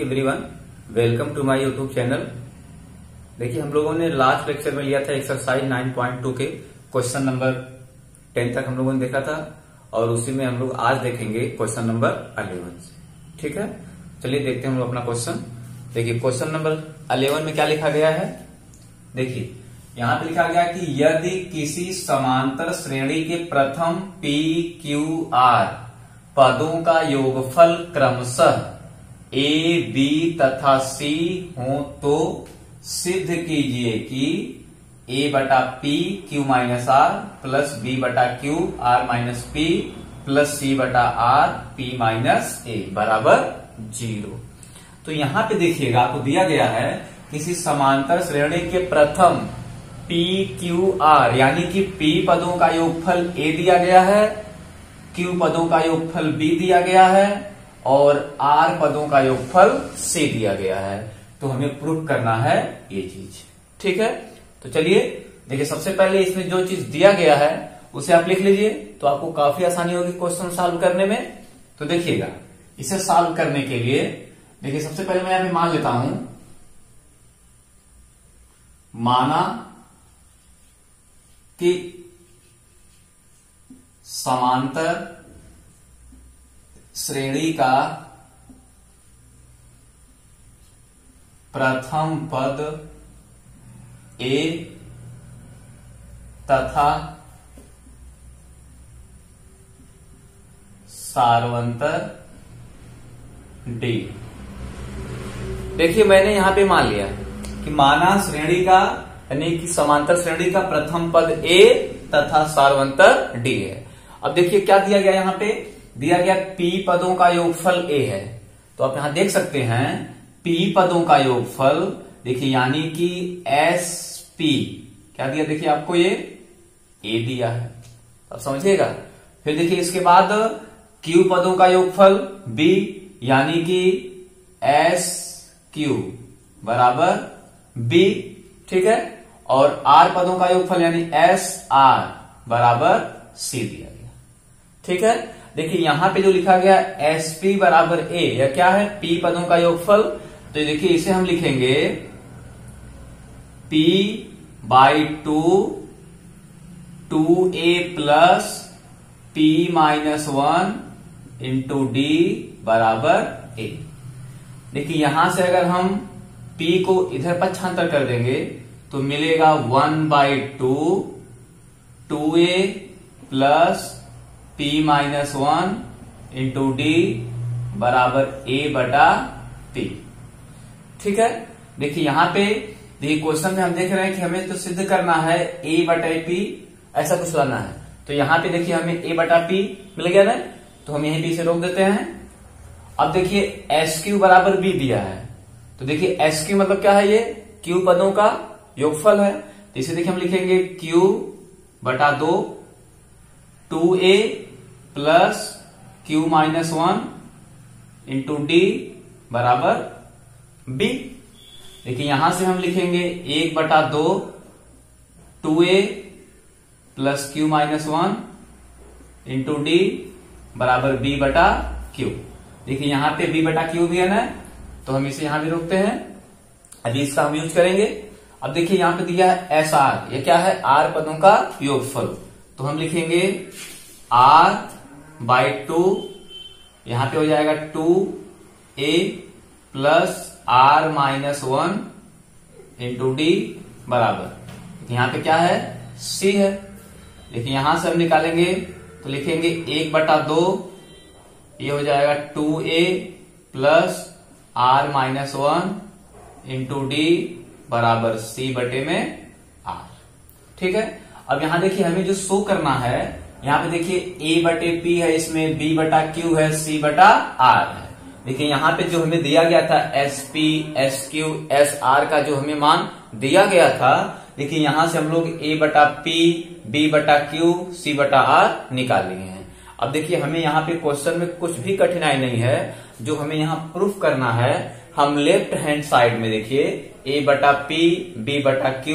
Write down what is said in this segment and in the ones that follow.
Everyone, welcome to my YouTube channel. देखिए, हम लोगों ने लास्ट लेक्चर में लिया था एक्सरसाइज 9.2 के क्वेश्चन नंबर 10 तक हम लोगों ने देखा था और उसी में हम लोग आज देखेंगे क्वेश्चन नंबर 11। ठीक है, चलिए देखते हैं हम लोग अपना क्वेश्चन। देखिए, क्वेश्चन नंबर 11 में क्या लिखा गया है। देखिए, यहां पे लिखा गया कि यदि किसी समांतर श्रेणी के प्रथम पी क्यू आर पदों का योगफल क्रमशः ए बी तथा सी हो तो सिद्ध कीजिए कि ए बटा p q minus r plus b बटा q r minus p plus c बटा आर पी माइनस ए बराबर 0। तो यहां पे देखिएगा, आपको दिया गया है किसी समांतर श्रेणी के प्रथम पी क्यू आर यानी कि पी पदों का योगफल ए दिया गया है, क्यू पदों का योगफल बी दिया गया है और आर पदों का योगफल सी दिया गया है। तो हमें प्रूफ करना है ये चीज। ठीक है, तो चलिए देखिए, सबसे पहले इसमें जो चीज दिया गया है उसे आप लिख लीजिए, तो आपको काफी आसानी होगी क्वेश्चन सॉल्व करने में। तो देखिएगा, इसे सॉल्व करने के लिए देखिए, सबसे पहले मैं यहां पे मान लेता हूं, माना कि समांतर श्रेणी का प्रथम पद ए तथा सारवंतर डी। देखिए, मैंने यहां पे मान लिया कि माना श्रेणी का यानी कि समांतर श्रेणी का प्रथम पद ए तथा सारवंतर डी है। अब देखिए क्या दिया गया, यहां पे दिया गया पी पदों का योगफल ए है। तो आप यहां देख सकते हैं पी पदों का योगफल, देखिए यानी कि एस पी क्या दिया, देखिए आपको ये ए दिया है, अब समझिएगा। फिर देखिए इसके बाद क्यू पदों का योगफल बी यानी कि एस क्यू बराबर बी। ठीक है, और आर पदों का योगफल यानी एस आर बराबर सी दिया गया। ठीक है, देखिए यहां पे जो लिखा गया एस पी बराबर ए, यह क्या है, पी पदों का योगफल। तो देखिए इसे हम लिखेंगे P by two A plus P minus 1 into d बराबर ए। देखिए यहां से अगर हम p को इधर पक्षांतर कर देंगे तो मिलेगा 1/2 2a plus p minus 1 into d बराबर a बटा p। ठीक है, देखिए यहां पे देखिए क्वेश्चन में हम देख रहे हैं कि हमें तो सिद्ध करना है a बटा p, ऐसा कुछ लाना है। तो यहां पे देखिए हमें a बटा p मिल गया ना, तो हम यहीं पे इसे रोक देते हैं। अब देखिए एस क्यू बराबर b दिया है, तो देखिए एस क्यू मतलब क्या है, ये क्यू पदों का योगफल है। तो इसे देखिए हम लिखेंगे q बटा 2a plus Q minus 1 into d बराबर b। देखिए यहां से हम लिखेंगे 1/2 plus Q minus 1 into d बराबर b बटा क्यू। देखिए यहां पे b बटा क्यू भी है ना, तो हम इसे यहां भी रोकते हैं, अभी इसका हम यूज करेंगे। अब देखिए यहां पे दिया है एस आर, ये क्या है, आर पदों का योगफल। तो हम लिखेंगे r बाई 2, यहां पे हो जाएगा 2a plus r minus 1 into d बराबर, यहां पे क्या है, c है। देखिए यहां से हम निकालेंगे तो लिखेंगे 1/2, ये हो जाएगा 2a plus r minus 1 into d बराबर c बटे में r। ठीक है, अब यहां देखिए हमें जो शो करना है, यहां पे देखिए a बटे p है, इसमें b बटा q है, c बटा r है। देखिए यहां पे जो हमें दिया गया था S P S Q S R का जो हमें मान दिया गया था, देखिए यहां से हम लोग a बटा p b बटा q c बटा r निकाल लिए हैं। अब देखिए हमें यहाँ पे क्वेश्चन में कुछ भी कठिनाई नहीं है, जो हमें यहाँ प्रूफ करना है, हम लेफ्ट हैंड साइड में देखिए a बटा p b बटा q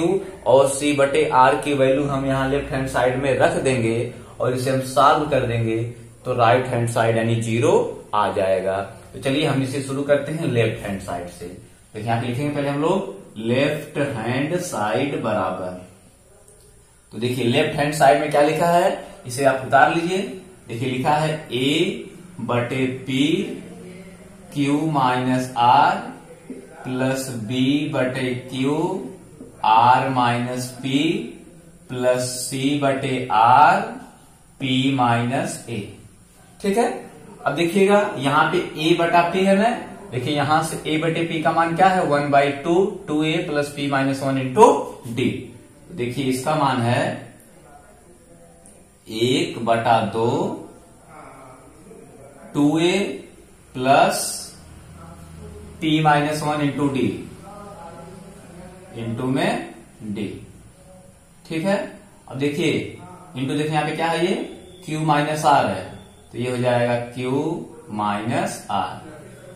और c बटे r की वैल्यू हम यहाँ लेफ्ट हैंड साइड में रख देंगे और इसे हम सॉल्व कर देंगे तो राइट हैंड साइड यानी 0 आ जाएगा। तो चलिए हम इसे शुरू करते हैं लेफ्ट हैंड साइड से। तो यहाँ पे लिखेंगे पहले हम लोग लेफ्ट हैंड साइड बराबर। तो देखिए लेफ्ट हैंड साइड में क्या लिखा है, इसे आप उतार लीजिए। देखिए लिखा है A/P Q minus R plus B/Q R minus P plus C/R P minus A। ठीक है। अब देखिएगा यहाँ पे A/P है ना, देखिए यहां से A/P का मान क्या है 1/2 2A plus P minus 1 into D। देखिए इसका मान है 1/2 2A plus P minus 1 into D into में D। ठीक है। अब देखिए इंटू, देखिए यहाँ पे क्या है, ये Q माइनस R है, तो ये हो जाएगा Q माइनस R,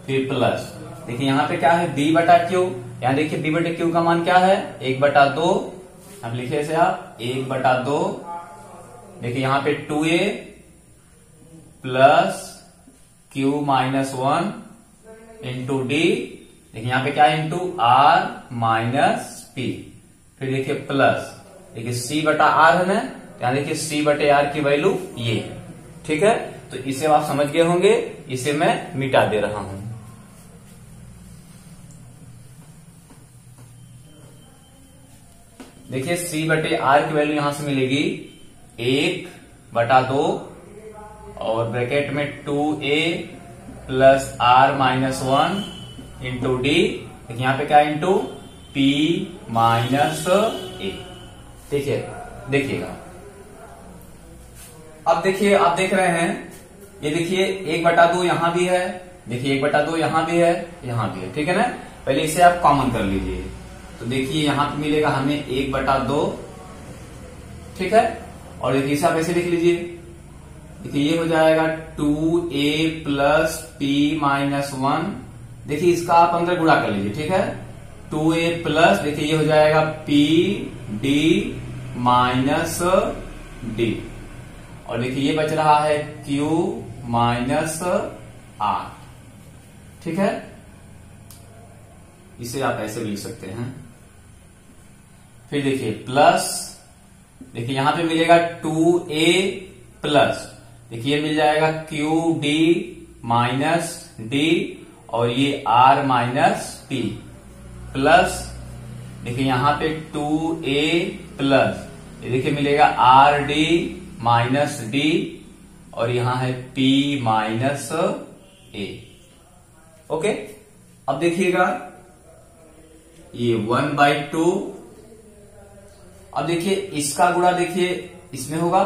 फिर प्लस देखिए यहाँ पे क्या है B/Q। यहाँ देखिए B/Q का मान क्या है 1/2, अब लिखिए इसे आप 1/2। देखिए यहाँ पे 2A plus Q minus 1 into D। देखिए यहाँ पे क्या है इंटू R माइनस P, फिर देखिए प्लस देखिए C/R है ना, यहाँ देखिए C/R की वैल्यू ये। ठीक है। तो इसे आप समझ गए होंगे, इसे मैं मिटा दे रहा हूं। देखिए C/R की वैल्यू यहां से मिलेगी 1/2 और ब्रैकेट में 2A plus R minus 1 into D। देखिए यहाँ पे क्या है इंटू P माइनस A। ठीक है। देखिएगा अब देखिए, आप देख रहे हैं ये देखिए 1/2 यहां भी है, देखिए 1/2 यहां भी है, यहां भी है। ठीक है ना। पहले इसे आप कॉमन कर लीजिए, तो देखिए यहां पे मिलेगा हमें 1/2। ठीक है। और देखिए इसे आप ऐसे लिख लीजिए, देखिए ये हो जाएगा 2A प्लस P माइनस 1। देखिए इसका आप अंदर गुणा कर लीजिए। ठीक है। 2A प्लस देखिए ये हो जाएगा P D माइनस D, और देखिए ये बच रहा है Q माइनस R। ठीक है। इसे आप ऐसे भी लिख सकते हैं। फिर देखिए प्लस, देखिए यहां पे मिलेगा 2A प्लस, देखिए ये मिल जाएगा QD माइनस D और ये R माइनस P प्लस, देखिए यहां पे 2A प्लस, ये देखिए मिलेगा RD माइनस D और यहां है P माइनस A। ओके। अब देखिएगा ये 1/2। अब देखिए इसका गुणा देखिए इसमें होगा,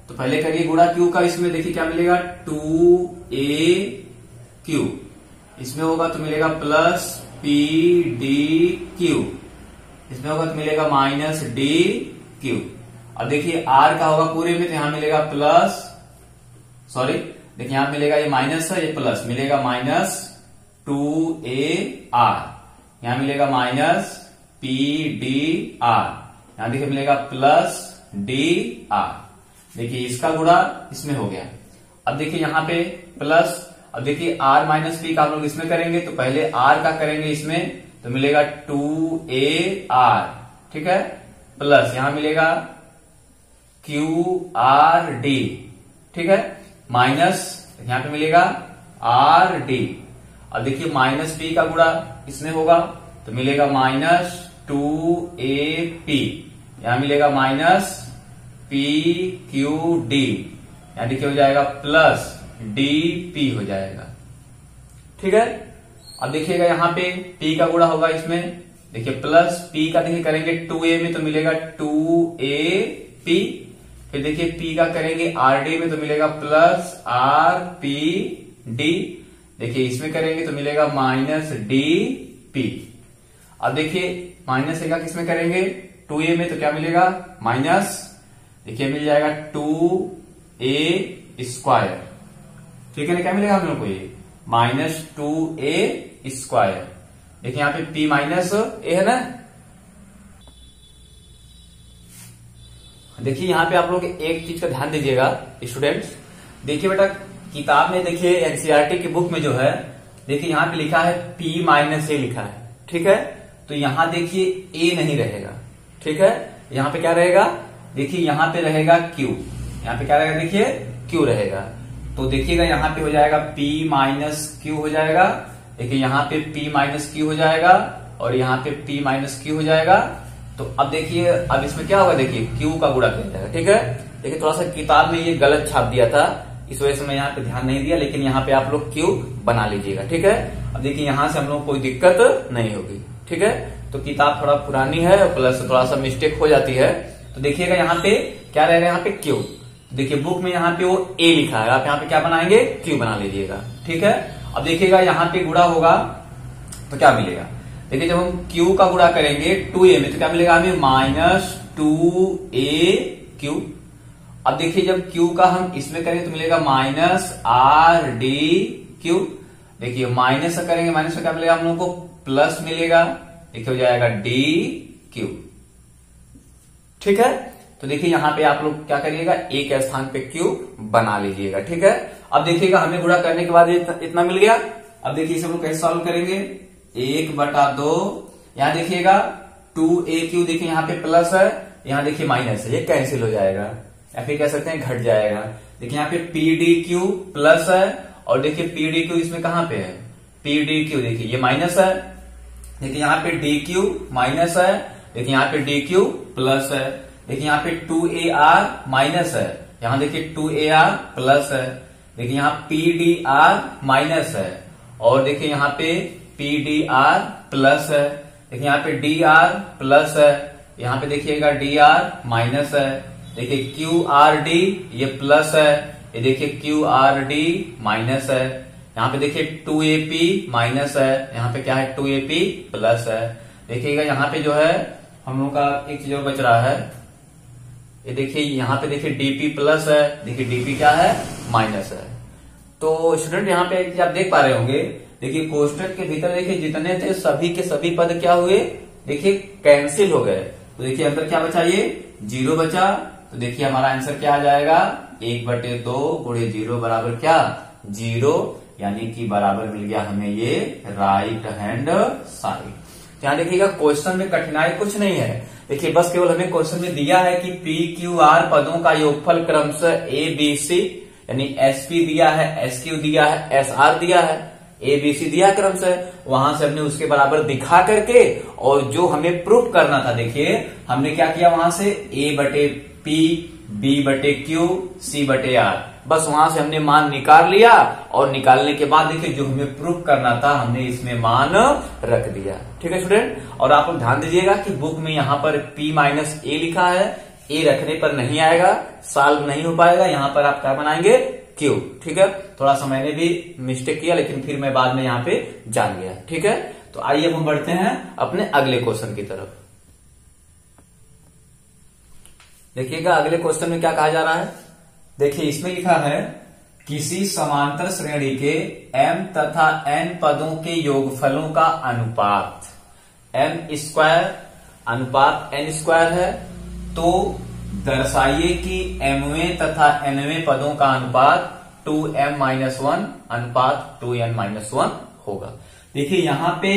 तो पहले करिए गुणा Q का। इसमें देखिए क्या मिलेगा 2AQ, इसमें होगा तो मिलेगा प्लस PDQ, इसमें होगा तो मिलेगा माइनस DQ। अब देखिए R का होगा पूरे में, तो यहां मिलेगा प्लस, सॉरी देखिए यहां मिलेगा ये माइनस है, ये प्लस मिलेगा माइनस 2AR, यहां मिलेगा माइनस PDR, यहां देखिए मिलेगा प्लस DR। देखिए इसका गुणा इसमें हो गया। अब देखिए यहां पे प्लस, अब देखिए R माइनस P का हम लोग इसमें करेंगे, तो पहले R का करेंगे इसमें, तो मिलेगा 2AR। ठीक है। प्लस यहां मिलेगा QRD। ठीक है। माइनस यहां पे मिलेगा RD। अब देखिए माइनस P का गुणा इसमें होगा, तो मिलेगा माइनस 2AP, यहां मिलेगा माइनस PQD, यहां देखिए हो जाएगा प्लस DP हो जाएगा। ठीक है। अब देखिएगा यहां पे P का गुणा होगा इसमें, देखिए प्लस P का देखिए करेंगे 2A में, तो मिलेगा 2AP, फिर देखिए P का करेंगे RD में, तो मिलेगा प्लस RPD, देखिए इसमें करेंगे तो मिलेगा माइनस DP। अब देखिए माइनस का किसमें करेंगे 2A में, तो क्या मिलेगा माइनस, देखिए मिल जाएगा 2A स्क्वायर। ठीक है ना। क्या मिलेगा हम लोग को ये माइनस 2A स्क्वायर। देखिए यहाँ पे P माइनस A है ना। देखिए यहाँ पे आप लोग एक चीज का ध्यान दीजिएगा स्टूडेंट्स। देखिए बेटा किताब में देखिए एनसीईआरटी की बुक में जो है देखिए यहाँ पे लिखा है P माइनस ए लिखा है, ठीक है। तो यहाँ देखिए A नहीं रहेगा, ठीक है। यहाँ पे क्या रहेगा, देखिए यहाँ पे रहेगा Q, यहाँ पे क्या रहेगा, देखिए Q रहेगा। तो देखिएगा यहाँ पे हो जाएगा P माइनस Q हो जाएगा, देखिए यहाँ पे P माइनस Q हो जाएगा और यहाँ पे P माइनस Q हो जाएगा। तो अब देखिए अब इसमें क्या होगा, देखिए Q का गुणा किया जाएगा, ठीक है। देखिए थोड़ा सा किताब में ये गलत छाप दिया था, इस वजह से मैं यहाँ पे ध्यान नहीं दिया, लेकिन यहाँ पे आप लोग Q बना लीजिएगा, ठीक है। अब देखिए यहाँ से हम लोग कोई दिक्कत नहीं होगी, ठीक है। तो किताब थोड़ा पुरानी है प्लस थोड़ा सा मिस्टेक हो जाती है। तो देखिएगा यहाँ पे क्या रहेगा, यहाँ पे Q। देखिए बुक में यहाँ पे वो A लिखा है, आप यहाँ पे क्या बनाएंगे, Q बना लीजिएगा, ठीक है। अब देखिएगा यहाँ पे गुणा होगा तो क्या मिलेगा, देखिए जब हम Q का गुणा करेंगे 2A में तो क्या मिलेगा हमें, माइनस 2AQ। अब देखिए जब Q का हम इसमें करेंगे तो मिलेगा माइनस RDQ। देखिए माइनस से करेंगे, माइनस से क्या मिलेगा हम लोग को, प्लस मिलेगा, देखिए हो जाएगा DQ, ठीक है। तो देखिए यहाँ पे आप लोग क्या करिएगा, A के स्थान पे Q बना लीजिएगा, ठीक है। अब देखिएगा हमें गुणा करने के बाद इतना मिल गया। अब देखिए इसे हम लोग कैसे सॉल्व करेंगे, 1/2, यहाँ देखिएगा 2AQ, देखिए यहाँ पे प्लस है, यहाँ देखिए माइनस है, ये कैंसिल हो जाएगा या फिर कह सकते हैं घट जाएगा। देखिए यहाँ पे PDQ प्लस है और देखिए PDQ इसमें कहां पे है, PDQ देखिए ये माइनस है, देखिए यहाँ पे DQ माइनस है, देखिए यहाँ पे DQ प्लस है, देखिए यहाँ पे 2AR माइनस है, यहाँ देखिए 2AR प्लस है, देखिए यहाँ PDR माइनस है और देखिए यहाँ पे PDR प्लस है, देखिए यहाँ पे DR प्लस है, यहाँ पे देखिएगा DR माइनस है, देखिए QRD ये प्लस है, ये देखिए QRD माइनस है, यहाँ पे देखिए 2AP माइनस है, यहाँ पे क्या है 2AP प्लस है। देखिएगा यहाँ पे जो है हम लोग का एक चीज और बच रहा है, ये देखिए यहाँ पे देखिए DP प्लस है, देखिए DP क्या है, माइनस है। तो स्टूडेंट यहाँ पे आप देख पा रहे होंगे, देखिए कोष्टक के भीतर देखिए जितने थे सभी के सभी पद क्या हुए, देखिए कैंसिल हो गए। तो देखिए अंदर क्या बचा, ये 0 बचा। तो देखिए हमारा आंसर क्या आ जाएगा, 1/2 गुणे 0 बराबर क्या, 0, यानी कि बराबर मिल गया हमें ये राइट हैंड साइड। यहाँ देखिएगा क्वेश्चन में कठिनाई कुछ नहीं है, देखिए बस केवल हमें क्वेश्चन में दिया है कि PQR पदों का योगफल क्रमशः ABC, यानी SP दिया है, SQ दिया है, SR दिया है, ABC दिया क्रमशः, वहां से हमने उसके बराबर दिखा करके और जो हमें प्रूफ करना था, देखिए हमने क्या किया, वहां से A/P, B/Q, C/R, बस वहां से हमने मान निकाल लिया और निकालने के बाद देखिए जो हमें प्रूफ करना था हमने इसमें मान रख दिया, ठीक है स्टूडेंट। और आप लोग ध्यान दीजिएगा कि बुक में यहाँ पर P माइनस A लिखा है, A रखने पर नहीं आएगा, सॉल्व नहीं हो पाएगा, यहाँ पर आप क्या बनाएंगे, Q, ठीक है। थोड़ा सा मैंने भी मिस्टेक किया लेकिन फिर मैं बाद में यहाँ पे जान गया, ठीक है। तो आइए अब हम बढ़ते हैं अपने अगले क्वेश्चन की तरफ। देखिएगा अगले क्वेश्चन में क्या कहा जा रहा है, देखिए इसमें लिखा है किसी समांतर श्रेणी के m तथा n पदों के योगफलों का अनुपात m² अनुपात n² है, तो दर्शाइए कि mवें तथा nवें पदों का अनुपात 2m-1 अनुपात 2n-1 होगा। देखिए यहाँ पे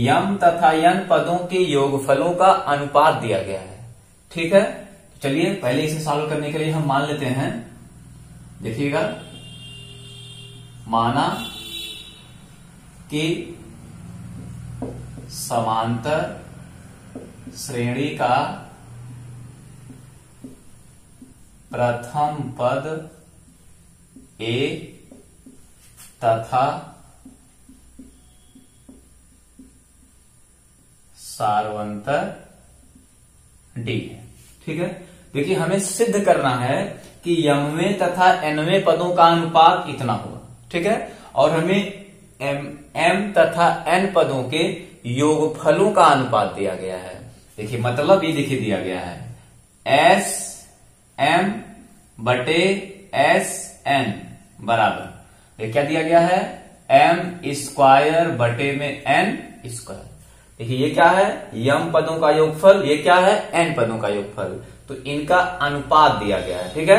m तथा n पदों के योगफलों का अनुपात दिया गया है, ठीक है। चलिए पहले इसे सॉल्व करने के लिए हम मान लेते हैं, देखिएगा माना कि समांतर श्रेणी का प्रथम पद A तथा सारवंतर D है, ठीक है। देखिए हमें सिद्ध करना है कि mवें तथा nवें पदों का अनुपात इतना होगा, ठीक है। और हमें m तथा n पदों के योगफलों का अनुपात दिया गया है। देखिए मतलब ये देखिए दिया गया है SM/SN बराबर, ये क्या दिया गया है, m²/n²। देखिए ये क्या है, m पदों का योगफल, ये क्या है, n पदों का योगफल, तो इनका अनुपात दिया गया है, ठीक है।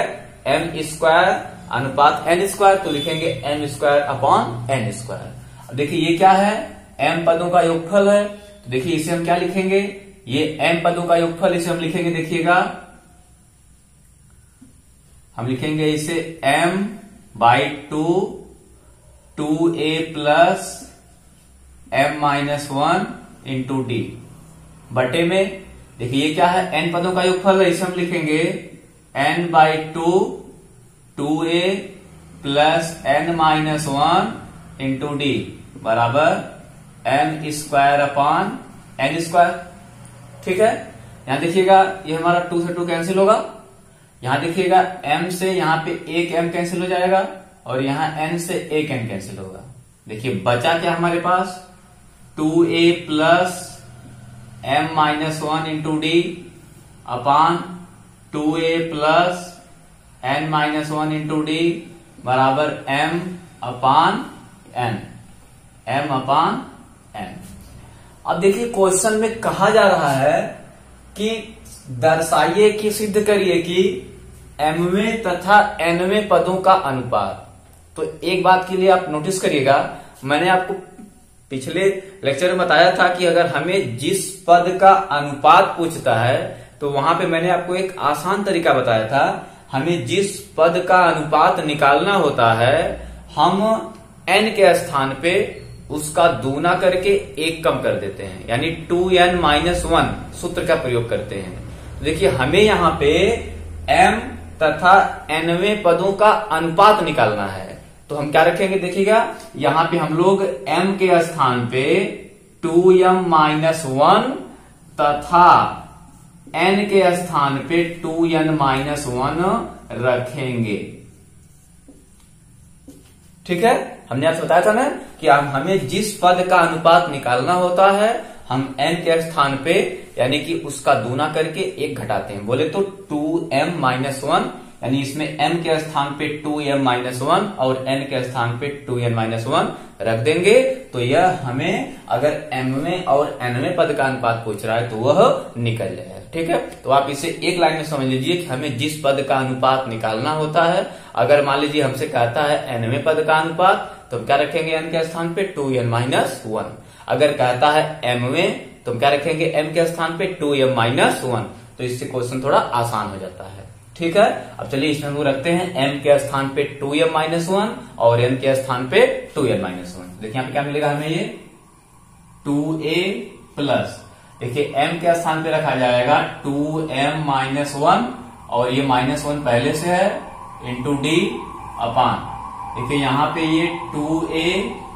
m² अनुपात n², तो लिखेंगे m² अपॉन n²। देखिए ये क्या है, m पदों का योगफल है। तो देखिए इसे हम क्या लिखेंगे, ये m पदों का योगफल, इसे हम लिखेंगे, देखिएगा हम लिखेंगे इसे m/2 2a plus m-1 into D बटे में, देखिए ये क्या है, n पदों का योगफल है, इसे हम लिखेंगे n/2 2a plus n-1 into d बराबर m square upon n square. ठीक है, यहां देखिएगा ये हमारा 2 से 2 कैंसिल होगा, यहां देखिएगा m से यहाँ पे एक m कैंसिल हो जाएगा और यहाँ n से एक n कैंसिल होगा। देखिए बचा क्या हमारे पास, 2a plus m-1 into d upon 2a plus n-1 into d बराबर m अपान n। अब देखिए क्वेश्चन में कहा जा रहा है कि दर्शाइए कि सिद्ध करिए कि mवें तथा nवें पदों का अनुपात। तो एक बात के लिए आप नोटिस करिएगा, मैंने आपको पिछले लेक्चर में बताया था कि अगर हमें जिस पद का अनुपात पूछता है तो वहां पे मैंने आपको एक आसान तरीका बताया था। हमें जिस पद का अनुपात निकालना होता है, हम n के स्थान पे उसका दूना करके एक कम कर देते हैं, यानी 2n-1 सूत्र का प्रयोग करते हैं। तो देखिए हमें यहाँ पे m तथा nवें पदों का अनुपात निकालना है, तो हम क्या रखेंगे, देखिएगा यहाँ पे हम लोग m के स्थान पे 2m-1 तथा n के स्थान पे 2n-1 रखेंगे। ठीक है, हमने आपसे बताया था ना कि हमें जिस पद का अनुपात निकालना होता है, हम n के स्थान पे यानी कि उसका दूना करके एक घटाते हैं। बोले तो 2m-1, यानी इसमें m के स्थान पे 2m-1 और n के स्थान पे 2n-1 रख देंगे। तो यह हमें अगर mवें और nवें पद का अनुपात पूछ रहा है तो वह निकल जाएगा। ठीक है, तो आप इसे एक लाइन में समझ लीजिए कि हमें जिस पद का अनुपात निकालना होता है, अगर मान लीजिए हमसे कहता है nवें पद का अनुपात, तो हम क्या रखेंगे n के स्थान पे 2n-1। अगर कहता है mवें तो हम क्या रखेंगे m के स्थान पे 2m-1। तो इससे क्वेश्चन थोड़ा आसान हो जाता है। ठीक है, अब चलिए इसमें हम रखते हैं m के स्थान पे 2m-1 और n के स्थान पे 2n-1। देखिए यहाँ पे क्या मिलेगा हमें, ये 2a प्लस, देखिए m के स्थान पे रखा जाएगा 2m-1 और ये -1 पहले से है इंटू डी अपान, देखिए यहाँ पे ये 2a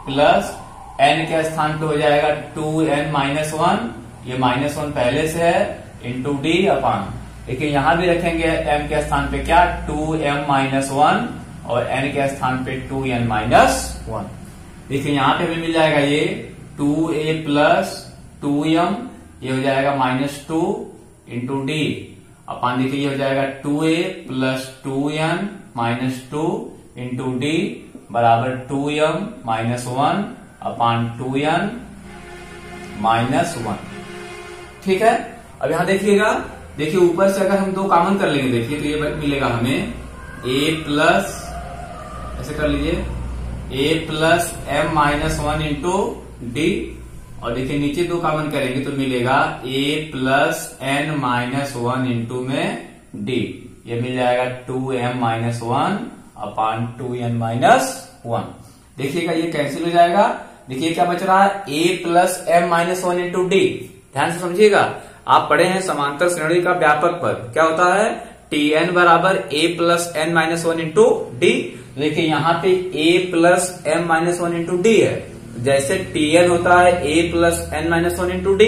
प्लस n के स्थान पे हो जाएगा 2n-1, ये -1 पहले से है इंटू डी अपान, देखिए यहां भी रखेंगे m के स्थान पे क्या 2m-1 और n के स्थान पे 2n-1। देखिए यहां पे हमें मिल जाएगा ये 2a प्लस 2m, ये हो जाएगा -2 इंटू डी अपान, देखिए ये हो जाएगा 2a plus 2n-2 into d बराबर 2m-1 अपान 2n-1। ठीक है, अब यहां देखिएगा, देखिए ऊपर से अगर हम दो कॉमन कर लेंगे, देखिए तो ये मिलेगा हमें a प्लस, ऐसे कर लीजिए a plus m-1 into D, और देखिए नीचे दो कॉमन करेंगे तो मिलेगा a प्लस n-1 इंटू में डी, ये मिल जाएगा 2m-1 अपान 2n-1। देखिएगा ये कैंसिल हो जाएगा, देखिए क्या बच रहा है a plus m-1 into D. ध्यान से समझिएगा, आप पढ़े हैं समांतर श्रेणी का व्यापक पद क्या होता है, tn बराबर a plus n-1 into D. देखिए यहाँ पे a plus m-1 into D है, जैसे tn होता है a plus n-1 into D,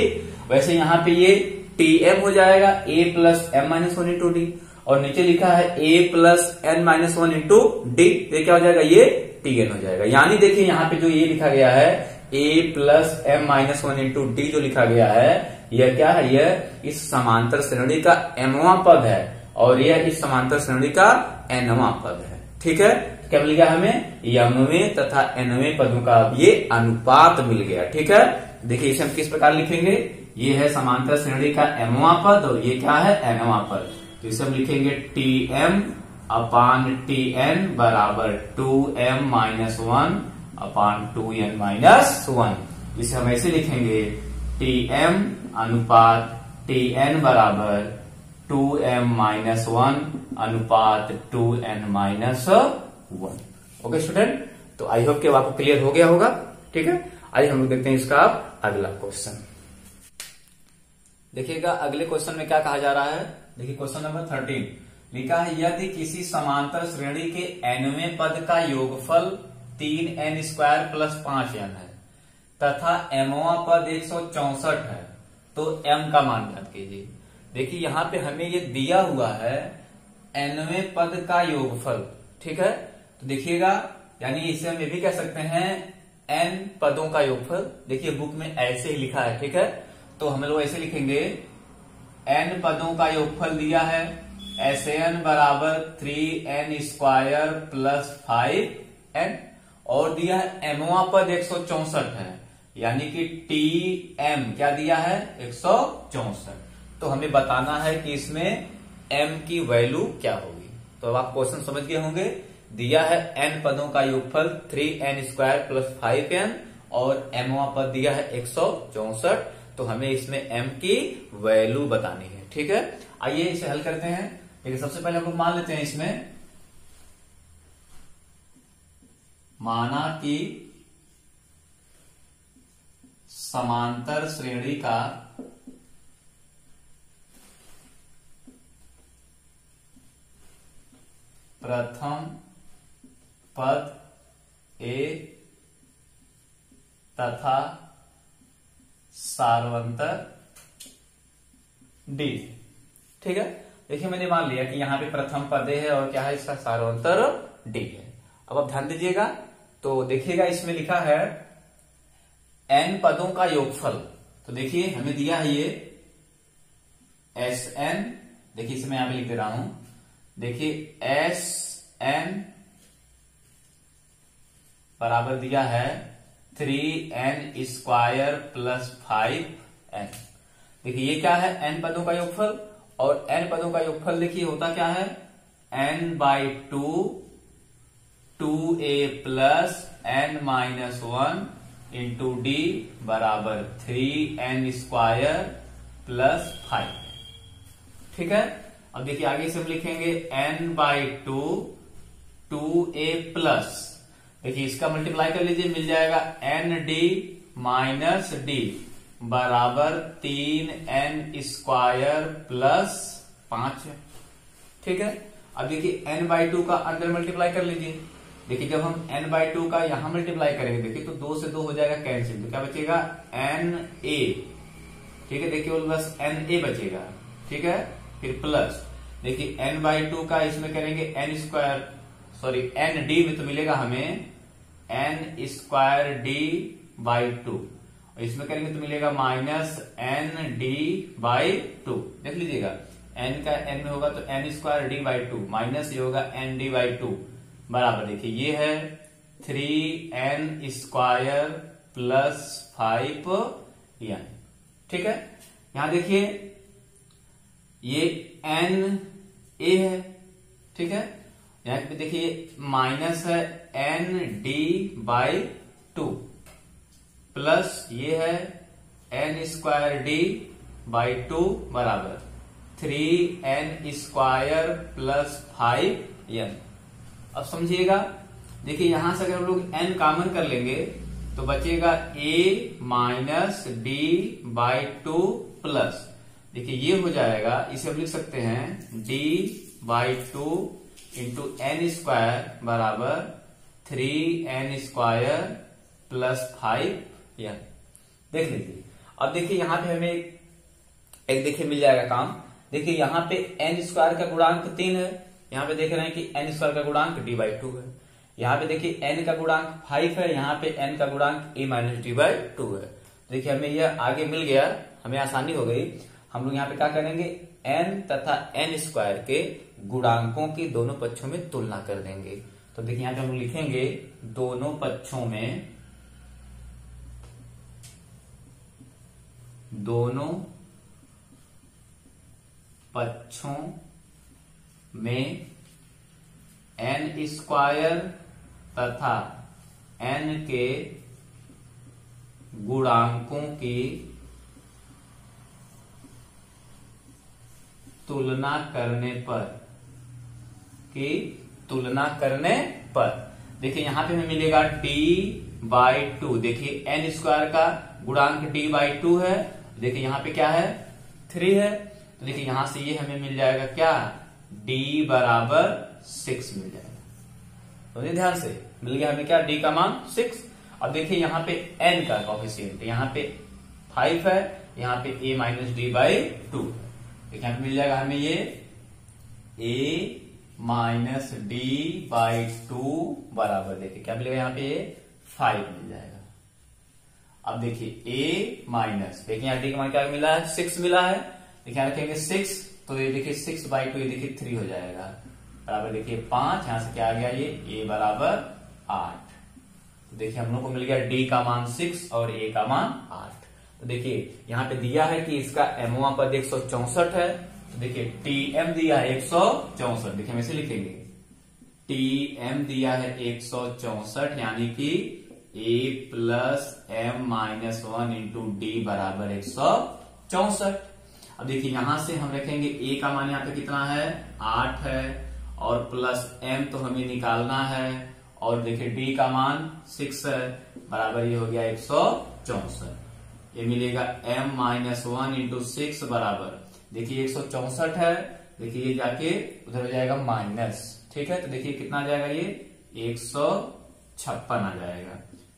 वैसे यहाँ पे ये tm हो जाएगा a plus m-1 into D, और नीचे लिखा है a plus n-1 into D, ये क्या हो जाएगा, ये tn हो जाएगा। यानी देखिए यहाँ पे जो ये लिखा गया है a plus m-1 into D जो लिखा गया है, यह क्या है, यह इस समांतर श्रेणी का mवां पद है और यह इस समांतर श्रेणी का nवां पद है। ठीक है, क्या मिल गया हमें, mवें तथा nवें पदों का ये अनुपात मिल गया। ठीक है, देखिए इसे हम किस प्रकार लिखेंगे, ये है समांतर श्रेणी का mवां पद और ये क्या है, nवां पद। तो इसे हम लिखेंगे tm अपान tn बराबर 2m-1 अपॉन 2n-1। इसे हम ऐसे लिखेंगे Tm अनुपात Tn बराबर 2m-1 अनुपात 2n-1। ओके स्टूडेंट, तो आई होप कि आपको क्लियर हो गया होगा। ठीक है, आइए हम लोग देखते हैं इसका अब अगला क्वेश्चन। देखिएगा अगले क्वेश्चन में क्या कहा जा रहा है। देखिए क्वेश्चन नंबर 13 लिखा है, यदि किसी समांतर श्रेणी के nवें पद का योगफल 3n² प्लस 5n है तथा mवां पद 164 है तो m का मान ज्ञात कीजिए। देखिए यहां पे हमें ये दिया हुआ है nवें पद का योगफल। ठीक है, तो देखिएगा यानी इसे हम ये भी कह सकते हैं n पदों का योगफल। देखिए बुक में ऐसे ही लिखा है। ठीक है, तो हम लोग ऐसे लिखेंगे n पदों का योगफल दिया है Sn बराबर 3n² प्लस 5n और दिया है mवां पद 164 है यानी कि Tm क्या दिया है 164। तो हमें बताना है कि इसमें m की वैल्यू क्या होगी। तो अब आप क्वेश्चन समझ गए होंगे। दिया है n पदों का योगफल 3n² प्लस 5n और mवां पद दिया है 164। तो हमें इसमें m की वैल्यू बतानी है। ठीक है, आइए इसे हल करते हैं। देखिए सबसे पहले हम लोग मान लेते हैं इसमें, माना कि समांतर श्रेणी का प्रथम पद a तथा सारवंतर d। ठीक है, देखिए मैंने मान लिया कि यहां पे प्रथम पद a है और क्या है इसका सारवंतर d है। अब आप ध्यान दीजिएगा, तो देखिएगा इसमें लिखा है n पदों का योगफल। तो देखिए हमें दिया है ये Sn, देखिए इसे मैं यहां पे लिख दे रहा हूं। देखिए Sn बराबर दिया है 3n² प्लस 5n। देखिए ये क्या है n पदों का योगफल और n पदों का योगफल देखिए होता क्या है n/2 2a plus n-1 into d बराबर 3n² प्लस 5। ठीक है, अब देखिए आगे से हम लिखेंगे n/2 2a प्लस, देखिए इसका मल्टीप्लाई कर लीजिए, मिल जाएगा nd माइनस d बराबर 3n² प्लस 5। ठीक है, अब देखिए n/2 का अंदर मल्टीप्लाई कर लीजिए। देखिए जब हम n/2 का यहां मल्टीप्लाई करेंगे देखिए तो 2 से 2 हो जाएगा कैंसिल, तो क्या बचेगा na। ठीक है, देखिए बस na बचेगा। ठीक है, फिर प्लस देखिए n/2 का इसमें करेंगे nd में तो मिलेगा हमें n²d/2 और इसमें करेंगे तो मिलेगा माइनस nd/2। देख लीजिएगा n का n में होगा तो n²d/2 माइनस ये होगा nd/2 बराबर देखिए ये है 3n² प्लस 5n। ठीक है, यहां देखिए ये n a है। ठीक है, यहां पे देखिए माइनस है nd/2 प्लस ये है n²d/2 बराबर 3n² प्लस 5n। अब समझिएगा, देखिए यहां से अगर हम लोग n कॉमन कर लेंगे तो बचेगा a माइनस d/2 प्लस देखिए ये हो जाएगा, इसे हम लिख सकते हैं d/2 इंटू n² बराबर 3n² प्लस 5n। देख लीजिए, अब देखिए यहां पे हमें एक देखिए मिल जाएगा काम। देखिए यहां पे n² का गुणांक 3 है, यहां पे देख रहे हैं कि n² का गुणांक d/2 है। यहाँ पे देखिए n का गुणांक 5 है, यहाँ पे n का गुणांक a माइनस d/2 है। देखिए हमें यह आगे मिल गया, हमें आसानी हो गई। हम लोग यहाँ पे क्या करेंगे n तथा n² के गुणांकों की दोनों पक्षों में तुलना कर देंगे। तो देखिए यहाँ पे हम लोग लिखेंगे दोनों पक्षों में n² तथा n के गुणांकों की तुलना करने पर देखिए यहां पे हमें मिलेगा d/2। देखिए n स्क्वायर का गुणांक d/2 है। देखिए यहां पे क्या है 3 है, तो देखिए यहां से ये हमें मिल जाएगा क्या d बराबर 6 मिल जाएगा। तो ध्यान से मिल गया हमें क्या d का मान 6। अब देखिए यहाँ पे n का कोएफिशिएंट यहाँ पे 5 है, यहाँ पे a माइनस d/2। यहाँ पे मिल जाएगा हमें ये a माइनस d/2 बराबर देखिए क्या मिलेगा यहाँ पे ये 5 मिल जाएगा। अब देखिए a माइनस देखिए यहाँ d का मान क्या मिला है 6 मिला है। देखिए यहाँ रखेंगे 6 तो ये देखिए 6/2 ये देखिए 3 हो जाएगा बराबर देखिए 5। यहां से क्या आ गया ये a बराबर 8। तो देखिए हम लोग को मिल गया d का मान 6 और a का मान 8। तो देखिए यहाँ पे दिया है कि इसका एमओआ पद 164 है। तो देखिए tm दिया है 164। देखिए हम इसे लिखेंगे tm दिया है 164 यानी कि a plus m minus 1 into d बराबर 164। अब देखिए यहां से हम रखेंगे a का मान यहाँ पे कितना है 8 है और प्लस m तो हमें निकालना है और देखिए d का मान 6 है बराबर ये हो गया 164। ये मिलेगा m माइनस 1 इंटू 6 बराबर देखिए 164 है। देखिए ये जाके उधर हो जाएगा माइनस, ठीक है। तो देखिए कितना आ जाएगा ये 156 आ जाएगा।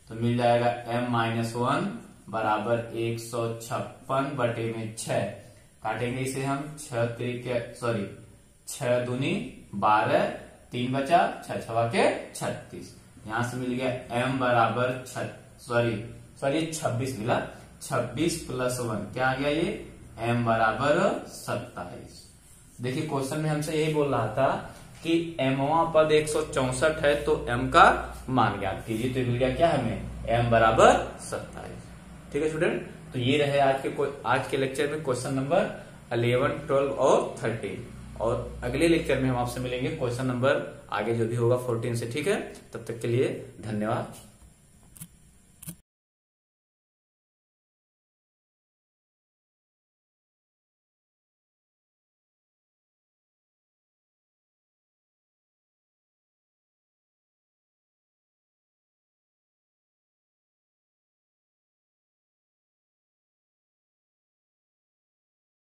तो मिल जाएगा m माइनस 1 बराबर 156 बटे में 6 काटेंगे इसे हम 6 दूनी 12 3 बचा 6 छवा के 36। यहां से मिल गया m बराबर 26 मिला 26 प्लस 1 क्या आ गया ये m बराबर 27। देखिए क्वेश्चन में हमसे यही बोल रहा था कि एमवा पद 164 है तो m का मान ज्ञात कीजिए। तो मिल गया क्या हमें m बराबर 27। ठीक है स्टूडेंट, तो ये रहे आज के लेक्चर में क्वेश्चन नंबर 11, 12 और 13। और अगले लेक्चर में हम आपसे मिलेंगे क्वेश्चन नंबर आगे जो भी होगा 14 से। ठीक है, तब तक के लिए धन्यवाद।